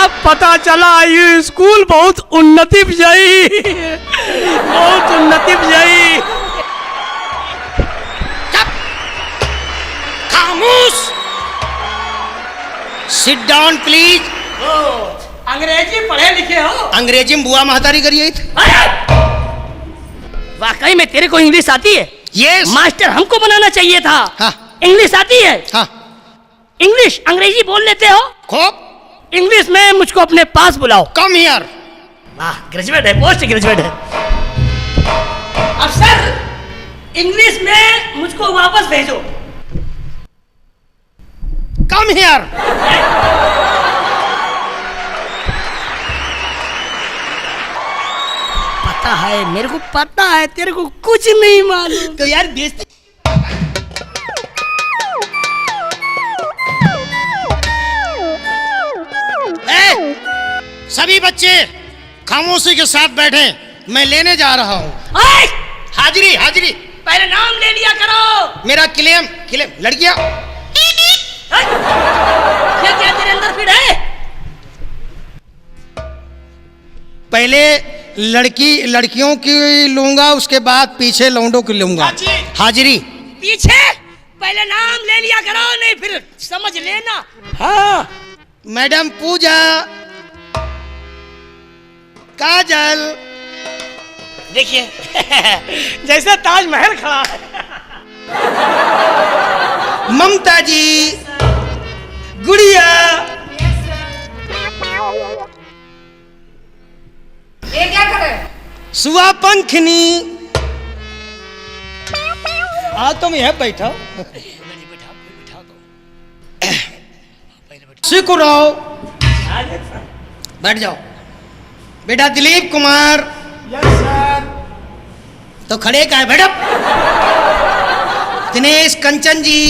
अब पता चला ये स्कूल बहुत उन्नति जाई, बहुत उन्नति जाई। खामोश, सिट डाउन प्लीज। अंग्रेजी पढ़े लिखे हो? अंग्रेजी में बुआ महतारी करिए। वाकई में तेरे को इंग्लिश आती है? यस। मास्टर हमको बनाना चाहिए था। हाँ। इंग्लिश आती है? हाँ। इंग्लिश अंग्रेजी बोल लेते हो? खूब। इंग्लिश में मुझको अपने पास बुलाओ। Come here. वाह, ग्रेजुएट है, पोस्ट ग्रेजुएट है। अब सर इंग्लिश में मुझको वापस भेजो। Come here. पता है मेरे को, पता है तेरे को कुछ नहीं मालूम। तो यार बेइज्जती। सभी बच्चे खामोशी के साथ बैठे, मैं लेने जा रहा हूँ। हाजिरी हाजिरी। पहले नाम ले लिया करो। मेरा क्लेम क्लेम लड़कियां। क्या क्या तेरे अंदर फिर है? पहले लड़कियों की लूंगा, उसके बाद पीछे लौंडों की लूंगा। हाजिरी। पीछे पहले नाम ले लिया करो, नहीं फिर समझ लेना। हाँ। मैडम पूजा, काजल। देखिए जैसे ताजमहल खड़ा है। ममता जी, गुड़िया। ये क्या कर रहे? सुआ पंखनी। आ तुम यह बैठो। सिकुराओ, बैठ जाओ। बेटा दिलीप कुमार। Yes sir. तो खड़े का है, बैठो। दिनेश कंचन जी।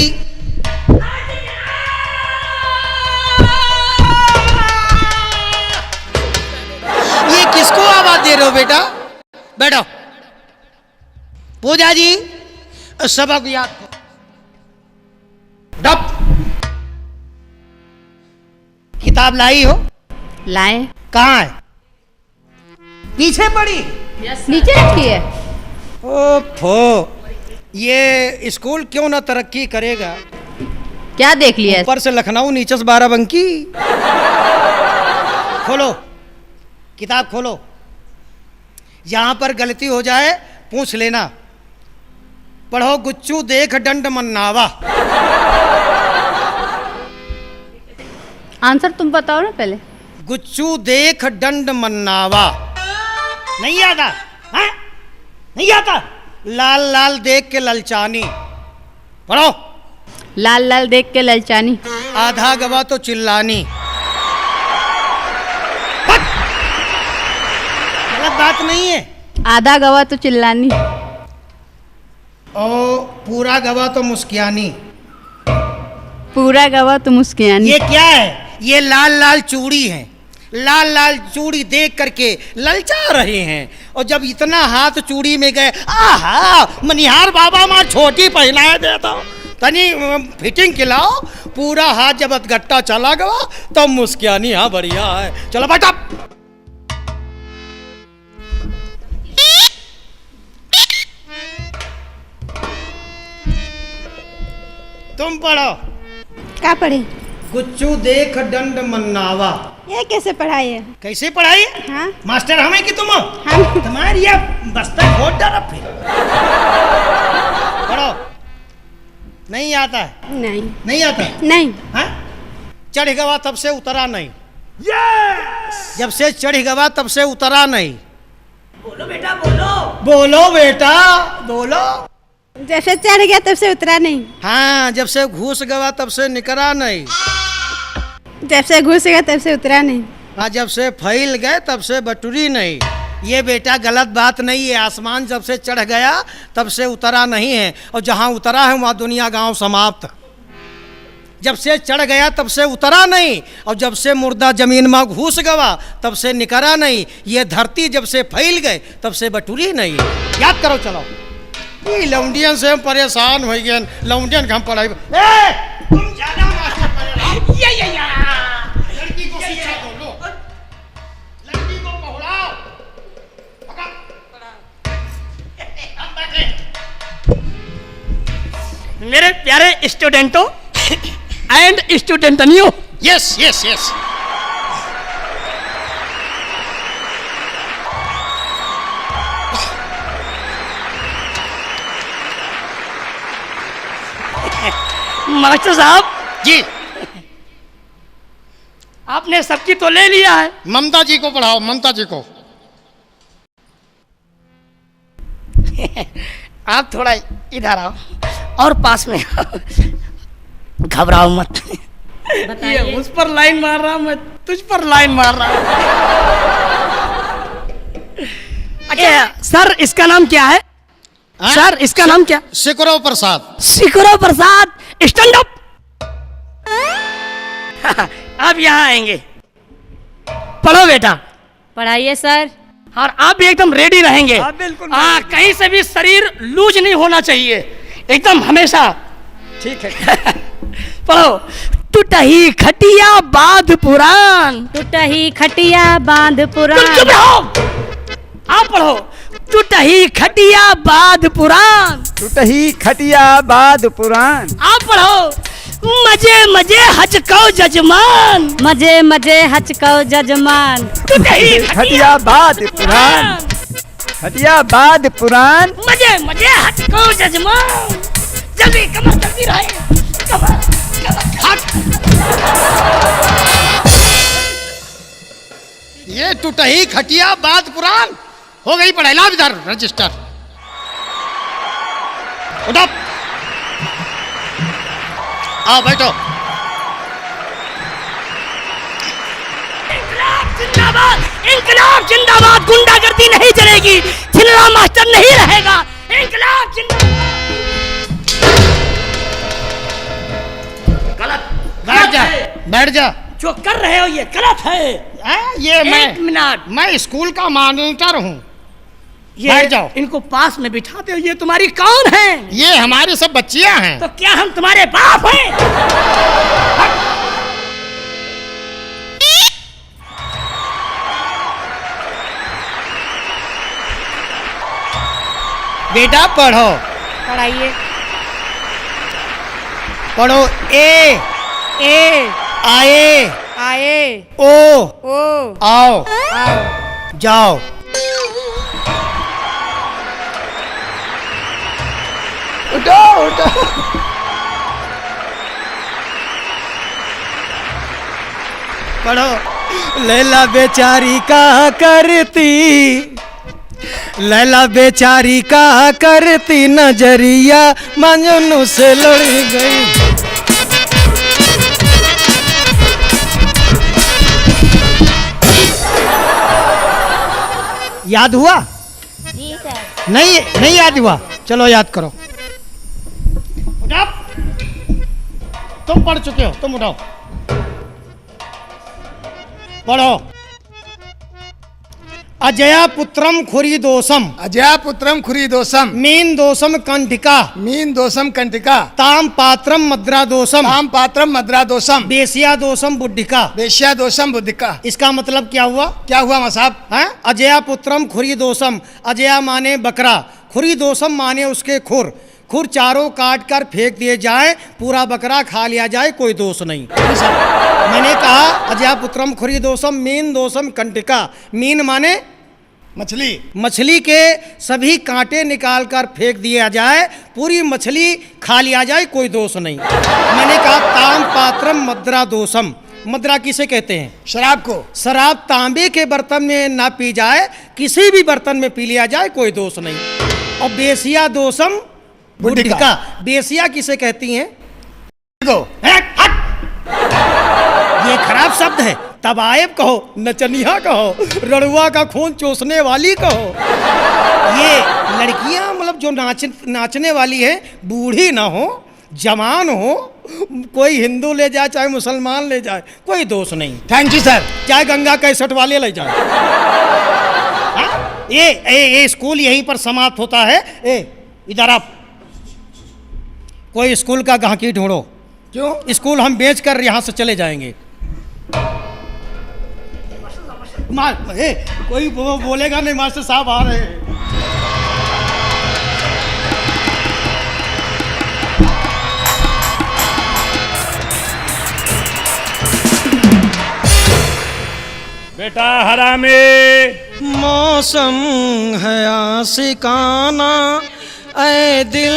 ये किसको आवाज दे रहे हो बेटा? बैठो। पूजा जी, सबक याद करो। किताब लाई हो? लाए। कहाँ है? पीछे पड़ी। नीचे रखी है। ओफो, ये स्कूल क्यों ना तरक्की करेगा? क्या देख लिया? ऊपर से लखनऊ, नीचे से बाराबंकी। खोलो किताब, खोलो। यहां पर गलती हो जाए पूछ लेना। पढ़ो गुच्चू देख डंड मन्नावा। आंसर तुम बताओ ना पहले। गुच्चू देख डंड मन्नावा। नहीं आता? हाँ? नहीं आता? लाल लाल देख के ललचानी। पढ़ो। लाल लाल देख के ललचानी। आधा गवा तो चिल्लानी। गलत बात नहीं है। आधा गवा तो चिल्लानी। और पूरा गवा तो मुस्कियानी। पूरा गवा तो मुस्कियानी। ये क्या है? ये लाल लाल चूड़ी है। लाल लाल चूड़ी देख करके ललचा रहे हैं, और जब इतना हाथ चूड़ी में गए, आहा मनिहार बाबा मार छोटी पहनाए देता, तनी फिटिंग खिलाओ। पूरा हाथ जब अधगट्टा चला गया तब मुस्कियानी। हाँ बढ़िया है, चलो बेटा। तुम पढ़ो। क्या पढ़े? गुच्चू देख डंड मन्नावा। ये कैसे पढ़ाई है? कैसे पढ़ाई? हाँ? मास्टर हमें कि तुम? हम। तुम्हारी ये बस्ता खोद डाला फिर। पढ़ो। नहीं आता है? नहीं। नहीं आता? नहीं। हाँ? चढ़ गवा तब से उतरा नहीं। यस। जब से चढ़ गवा तब से उतरा नहीं। बोलो बेटा बोलो। बोलो बेटा बोलो। जैसे चढ़ गया तब से उतरा नहीं। हाँ, जब से घुस गवा तब से निकरा नहीं। जब से घुस गया तब से उतरा नहीं। हाँ, जब से फैल गए तब से बटुरी नहीं। ये बेटा गलत बात नहीं है। आसमान जब से चढ़ गया तब से उतरा नहीं है, और जहाँ उतरा है वहाँ दुनिया गांव समाप्त। जब से चढ़ गया तब से उतरा नहीं, और जब से मुर्दा जमीन में घुस गवा तब से निकरा नहीं। ये धरती जब से फैल गए तब से बटुरी नहीं। याद करो। चलो, ये लौंडियन से हम परेशान हो गए। लौंडियन का हम पढ़ाई। तुम ज्यादा मास्टर लड़की को शिक्षा दो। लो स्टूडेंटों एंड स्टूडेंटनियों, यस यस यस। मास्टर साहब जी, आपने सब्जी तो ले लिया है, ममता जी को पढ़ाओ, ममता जी को। आप थोड़ा इधर आओ और पास में आओ। घबराओ मत। ये उस पर लाइन मार रहा, मैं तुझ पर लाइन मार रहा हूं। अच्छा सर, इसका नाम क्या है? हाँ? सर इसका नाम क्या? सिकरो प्रसाद। सिकरो प्रसाद, स्टैंड अप। आप यहाँ आएंगे, पढ़ो बेटा। पढ़ाइए सर। और आप भी एकदम रेडी रहेंगे। हाँ, बिल्कुल। कहीं से भी शरीर लूज नहीं होना चाहिए, एकदम हमेशा। ठीक है। पढ़ो। टूटही खटिया बांध पुराण। टूटही खटिया बांध तुम पुराण। चुप रहो। आप पढ़ो। टूटही खटिया बांध पुराण। टूटही खटिया बाद पुराण। आप पढ़ो। मजे मजे हचको जजमान। मजे मजे हचको जजमान। टूटही खटिया बाद पुराण। खटिया बाद पुराण। मजे मजे हचको जजमान। जल्दी कमर जल्दी रहे। कमर ये टूटही खटिया बाद पुराण हो गई पढ़ाई। ला इधर रजिस्टर। उठो, आओ बैठो। इंकलाब जिंदाबाद, इंकलाब जिंदाबाद। गुंडागर्दी नहीं चलेगी, छिल्ला मास्टर नहीं रहेगा। इंकलाब जिंदाबाद। गलत, बैठ जा, बैठ जा। जो कर रहे हो ये गलत है। ये एक मिनट, मैं स्कूल का मॉनिटर हूँ। ये बैठ जाओ। इनको पास में बिठाते हो। ये तुम्हारी कौन है? ये हमारी सब बच्चियां हैं। तो क्या हम तुम्हारे बाप हैं? बेटा पढ़ो, पढ़ाइए। पढ़ो। ए ए आए, आए। ओ ओ आओ, आओ। जाओ। उठो उठो। पढ़ो। लैला बेचारी का करती, लैला बेचारी का करती, नजरिया मजनू से लड़ गई। याद हुआ? नहीं नहीं याद हुआ? चलो याद करो। उठाओ। तुम पढ़ चुके हो, तुम उठाओ। पढ़ो। अजया पुत्रम खुरीदोषम। अजया पुत्रम खुरीदोषम। मीन दोषम कंटिका। मीन दोषम कंटिका। ताम पात्रम मद्रा दोषम। ताम पात्रम मद्रा दोषम। बेसिया दोषम बुद्धिका। वेश्या दोषम बुद्धिका। इसका मतलब क्या हुआ? क्या हुआ मां साहब? हैं? अजया पुत्रम खुरीदोषम। अजया माने बकरा, खुरीदोषम माने उसके खुर। खुर चारों काट कर फेंक दिए जाए, पूरा बकरा खा लिया जाए, कोई दोष नहीं। मैंने कहा अजया पुत्रम खुरीदोषम मीन दोषम कंटिका। मीन माने मछली। मछली के सभी कांटे निकाल कर फेंक दिया जाए, पूरी मछली खा लिया जाए, कोई दोष नहीं। मैंने कहा ताम पात्रम मद्रा दोषम। मद्रा किसे कहते हैं? शराब को। शराब तांबे के बर्तन में ना पी जाए, किसी भी बर्तन में पी लिया जाए, कोई दोष नहीं। और बेसिया दोषम बुद्धिका। बेसिया किसे कहती हैं? को। ये खराब शब्द है। तबायब कहो, नचनिया कहो, रड़ुआ का खून चूसने वाली कहो। ये लड़कियां मतलब जो नाचने वाली है, बूढ़ी ना हो, जवान हो, कोई हिंदू ले जाए चाहे मुसलमान ले जाए, कोई दोष नहीं। Thank you sir. चाहे गंगा कैसेट वाले ले जाए। ये स्कूल यहीं पर समाप्त होता है। इधर आप कोई स्कूल का गाहकी ढूंढो। क्यों? स्कूल हम बेच कर यहाँ से चले जाएंगे। कोई बोलेगा नहीं मास्टर साहब आ रहे हैं। बेटा हरामी। मौसम है आशिकाना, ऐ दिल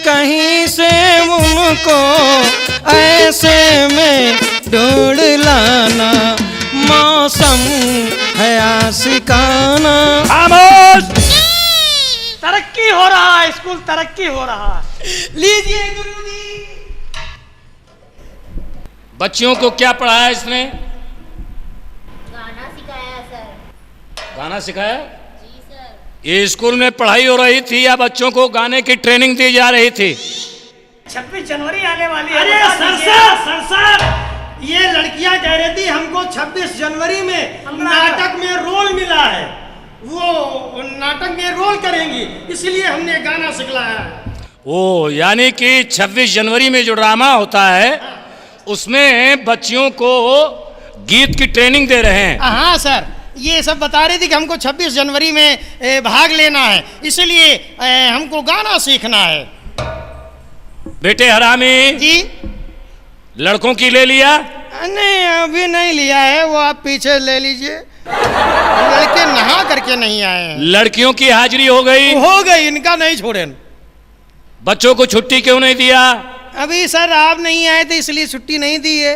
कहीं से उनको ऐसे में ढूंढ लाना। मौसम है आशिकाना। खामोश। तरक्की हो रहा है, स्कूल तरक्की हो रहा है। लीजिए गुरुजी। बच्चियों को क्या पढ़ाया इसने? गाना सिखाया सर। गाना सिखाया? जी सर। ये स्कूल में पढ़ाई हो रही थी या बच्चों को गाने की ट्रेनिंग दी जा रही थी? 26 जनवरी आने वाली है। अरे सर साहब, ये लड़कियां कह रही थी हमको 26 जनवरी में नाटक में रोल मिला है, वो नाटक में रोल करेंगी, इसलिए हमने गाना सिखलाया है। ओ, यानी कि 26 जनवरी में जो ड्रामा होता है उसमें बच्चियों को गीत की ट्रेनिंग दे रहे हैं। हाँ सर, ये सब बता रही थी कि हमको 26 जनवरी में भाग लेना है, इसलिए हमको गाना सीखना है। बेटे हरामी जी लड़कों की ले लिया? नहीं, अभी नहीं लिया है, वो आप पीछे ले लीजिए। लड़के नहा करके नहीं आए हैं। लड़कियों की हाजिरी हो गई? हो गई, इनका नहीं छोड़े। बच्चों को छुट्टी क्यों नहीं दिया? अभी सर आप नहीं आए थे इसलिए छुट्टी नहीं दी है।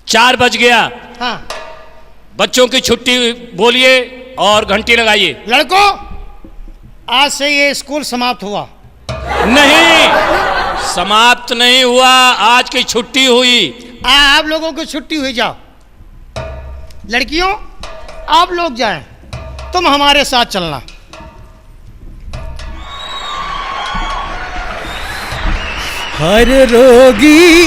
4 बज गया। हाँ, बच्चों की छुट्टी बोलिए और घंटी लगाइए। लड़कों आज से ये स्कूल समाप्त हुआ। नहीं, समाप्त नहीं हुआ, आज की छुट्टी हुई। आप लोगों की छुट्टी हुई, जाओ। लड़कियों आप लोग जाएं, तुम हमारे साथ चलना। हर रोगी